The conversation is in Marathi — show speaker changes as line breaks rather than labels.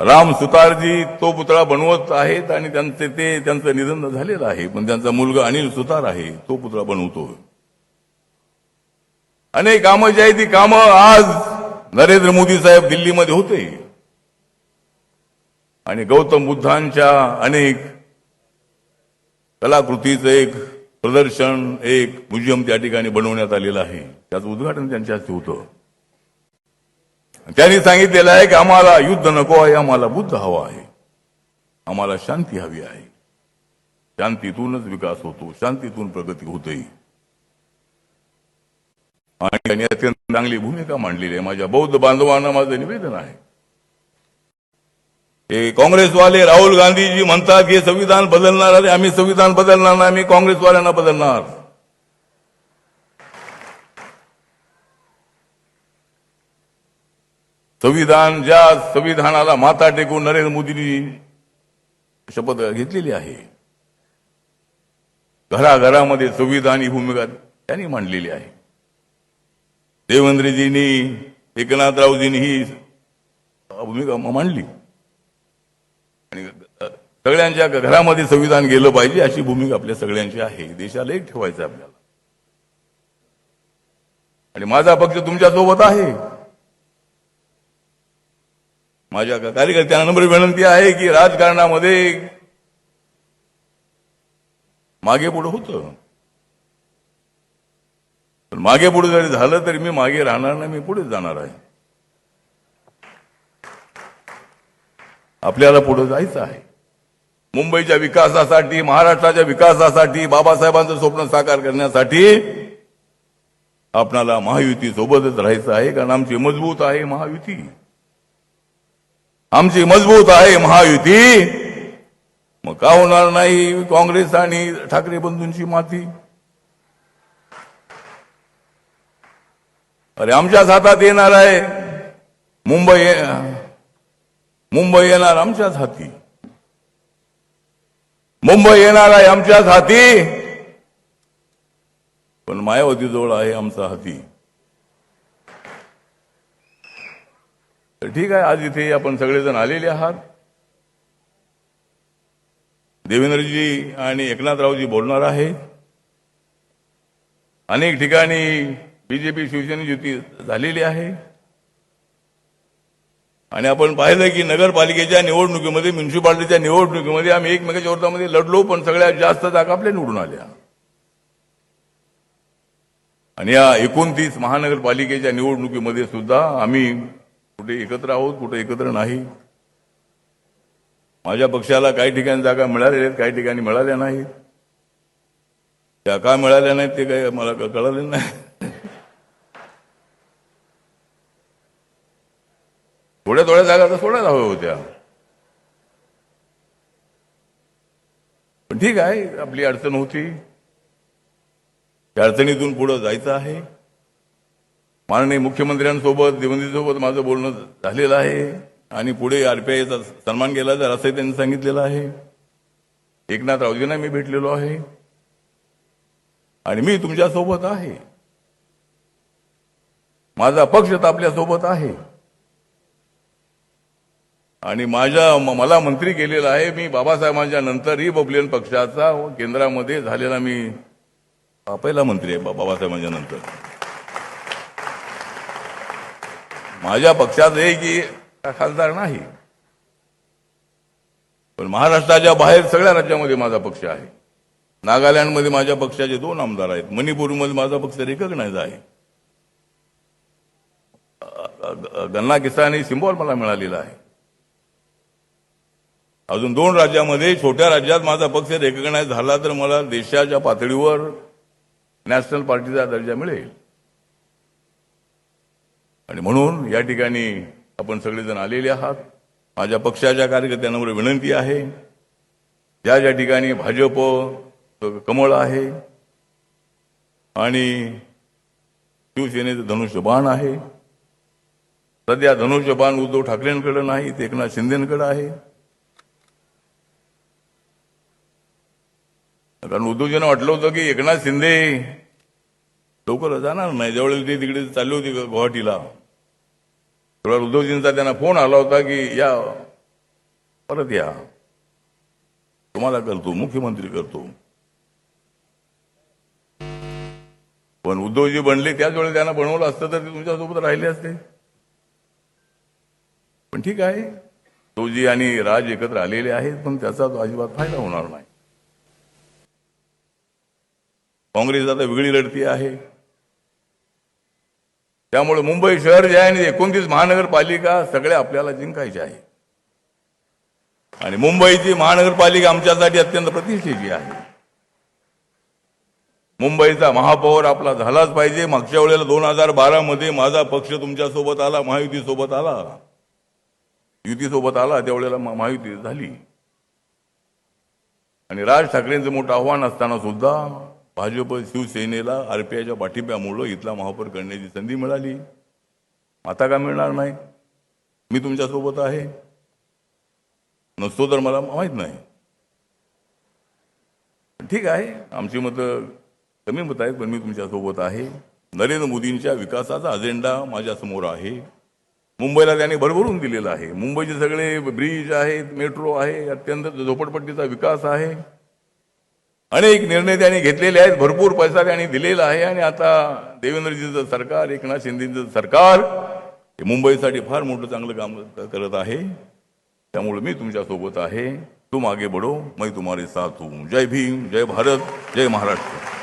राम सुतारजी तो पुतळा बनवत आहेत आणि त्यांचं निधन झालेलं आहे, पण त्यांचा मुलगा अनिल सुतार आहे, तो पुतळा बनवतो. अनेक कामं जी आहेत ती कामं आज नरेंद्र मोदी साहेब दिल्लीमध्ये होते आणि गौतम बुद्धांच्या अनेक कलाकृतीचं एक प्रदर्शन, एक म्युझियम त्या ठिकाणी बनवण्यात आलेलं आहे. त्याचं उद्घाटन त्यांच्या हस्ते होतं. त्यांनी सांगितलेलं आहे की आम्हाला युद्ध नको आहे, आम्हाला बुद्ध हवा आहे, आम्हाला शांती हवी आहे. शांतीतूनच विकास होतो, शांतीतून प्रगती होते. आणि त्यांनी अत्यंत चांगली भूमिका मांडलेली आहे. माझ्या बौद्ध बांधवांना माझं निवेदन आहे, हे काँग्रेसवाले राहुल गांधीजी म्हणतात की संविधान बदलणार आहे, आम्ही संविधान बदलणार नाही, आम्ही काँग्रेसवाल्यांना बदलणार. ज्या संविधानाला माथा टेकून नरेंद्र मोदींनी शपथ घेतलेली आहे, घराघरामध्ये संविधान ही भूमिका त्यांनी मांडलेली आहे. देवेंद्रजींनी, एकनाथरावजींनी ही भूमिका मांडली आणि सगळ्यांच्या घरामध्ये संविधान गेलं पाहिजे अशी भूमिका आपल्या सगळ्यांची आहे. देशाला एक ठेवायचं आपल्याला. आणि माझा पक्ष तुमच्या सोबत आहे. माझ्या कार्यकर्त्यांना नम्र विनंती आहे की राजकारणामध्ये मागे पुढे होतं, पण मागे पुढे जरी झालं तरी मी मागे राहणार नाही, मी पुढे जाणार आहे. आपल्याला पुढे जायचं आहे. मुंबईच्या विकासासाठी, महाराष्ट्राच्या विकासासाठी, बाबासाहेबांचं स्वप्न साकार करण्यासाठी आपल्याला महायुती सोबतच राहायचं आहे. कारण आमची मजबूत आहे महायुती, आमची मजबूत आहे महायुती. मग का होणार नाही काँग्रेस आणि ठाकरे बंधूंची माती? अरे आमच्याच हातात येणार आहे. मुंबई येणार आमच्याच हाती, मुंबई येणार आहे आमच्याच हाती, पण मायावतीजवळ आहे आमचा हाती. तर ठीक आहे, आज इथे आपण सगळेजण आलेले आहात. देवेंद्रजी आणि एकनाथरावजी बोलणार आहे. अनेक ठिकाणी बीजेपी शिवसेना युती झालेली आहे आणि आपण पाहिलं की नगरपालिकेच्या निवडणुकीमध्ये, म्युन्सिपालिटीच्या निवडणुकीमध्ये आम्ही एकमेकाच्या विरोधामध्ये लढलो, पण सगळ्यात जास्त जागा आपल्या निवडून आल्या. आणि या 29 महानगरपालिकेच्या निवडणुकीमध्ये सुद्धा आम्ही कुठे एकत्र आहोत, कुठे एकत्र नाही. माझ्या पक्षाला काही ठिकाणी जागा मिळालेल्या आहेत, काही ठिकाणी मिळाल्या नाहीत. त्या का मिळाल्या नाहीत ते काही मला कळालं नाही. थोड्या थोड्या जागा तर सोडायला हव्या होत्या, पण ठीक आहे, आपली अडचण होती. त्या अडचणीतून पुढे जायचं आहे. माननीय मुख्यमंत्र्यांसोबत, देवेंद्रजींसोबत माझं बोलणं झालेलं आहे आणि पुढे आरपीआयचा सन्मान केला जाईल असंही त्यांनी सांगितलेलं आहे. एकनाथरावजींना मी भेटलेलो आहे आणि मी तुमच्यासोबत आहे. माझा पक्ष तर आपल्यासोबत आहे आणि मला मंत्री केलेला आहे. मी बाबासाहेबांच्या नंतर रिपब्लिकन पक्षाचा केंद्रामध्ये झालेला मी पहिला मंत्री आहे बाबासाहेबांच्या नंतर. माझ्या पक्षात आहे की खासदार नाही, पण महाराष्ट्राच्या बाहेर सगळ्या राज्यामध्ये माझा पक्ष आहे. नागालँडमध्ये माझ्या पक्षाचे 2 आमदार आहेत. मणिपूरमध्ये माझा पक्ष रिकॉग्नाइज आहे. गन्ना किसान सिम्बॉल मला मिळालेला आहे. अजून 2 राज्यामध्ये, छोट्या राज्यात माझा पक्ष रिकॉग्नाइज झाला तर मला देशाच्या पातळीवर नॅशनल पार्टीचा दर्जा मिळेल. आणि म्हणून या ठिकाणी आपण सगळेजण आलेले आहात. माझ्या पक्षाच्या कार्यकर्त्यांना विनंती आहे, ज्या ज्या ठिकाणी भाजप कमळ आहे आणि शिवसेनेचं धनुष्यबाण आहे, सध्या धनुष्यबाण उद्धव ठाकरेंकडे नाही, ते एकनाथ शिंदेकडे आहे. कारण उद्धवजींना वाटलं होतं की एकनाथ शिंदे लवकर जाणार नाही. ज्यावेळेस ते तिकडे चालले होते गुवाहाटीला, तेव्हा उद्धवजींचा त्यांना फोन आला होता की या परत या, तुम्हाला करतो, मुख्यमंत्री करतो. पण उद्धवजी बनले त्याच वेळेला त्यांना बनवलं असतं तर ते तुमच्यासोबत राहिले असते. पण ठीक आहे, उद्धवजी आणि राज एकत्र आलेले आहेत, पण त्याचा अजिबात फायदा होणार नाही. काँग्रेस आता वेगळी लढती आहे. त्यामुळे मुंबई शहर जे आहे आणि 29 महानगरपालिका सगळ्या आपल्याला जिंकायच्या आहे. आणि मुंबईची महानगरपालिका आमच्यासाठी अत्यंत प्रतिष्ठेची आहे. मुंबईचा महापौर आपला झालाच पाहिजे. मागच्या वेळेला 2012 मध्ये माझा पक्ष तुमच्यासोबत आला, महायुतीसोबत आला, युतीसोबत आला, त्यावेळेला महायुती झाली. आणि राज ठाकरेंचं मोठं आव्हान असताना सुद्धा भाजप शिवसेनेला आरपीआयच्या पाठिंब्यामुळे इथला महापौर करण्याची संधी मिळाली. आता का मिळणार नाही? मी तुमच्यासोबत आहे, नसतो तर मला माहित नाही. ठीक आहे, आमची मतं कमी मत आहेत, पण मी तुमच्यासोबत आहे. नरेंद्र मोदींच्या विकासाचा अजेंडा माझ्या समोर आहे. मुंबईला त्यांनी भरभरून दिलेला आहे. मुंबईचे सगळे ब्रिज आहेत, मेट्रो आहे, अत्यंत झोपडपट्टीचा विकास आहे. अनेक निर्णय त्यांनी घेतलेले आहेत, भरपूर पैसा त्यांनी दिलेला आहे. आणि आता देवेंद्रजीचं सरकार, एकनाथ शिंदेचं सरकार हे मुंबईसाठी फार मोठं चांगलं काम करत आहे. त्यामुळे मी तुमच्यासोबत आहे. तुम आगे बढ़ो, मैं तुम्हारे साथ हूं. जय भीम, जय भारत, जय महाराष्ट्र.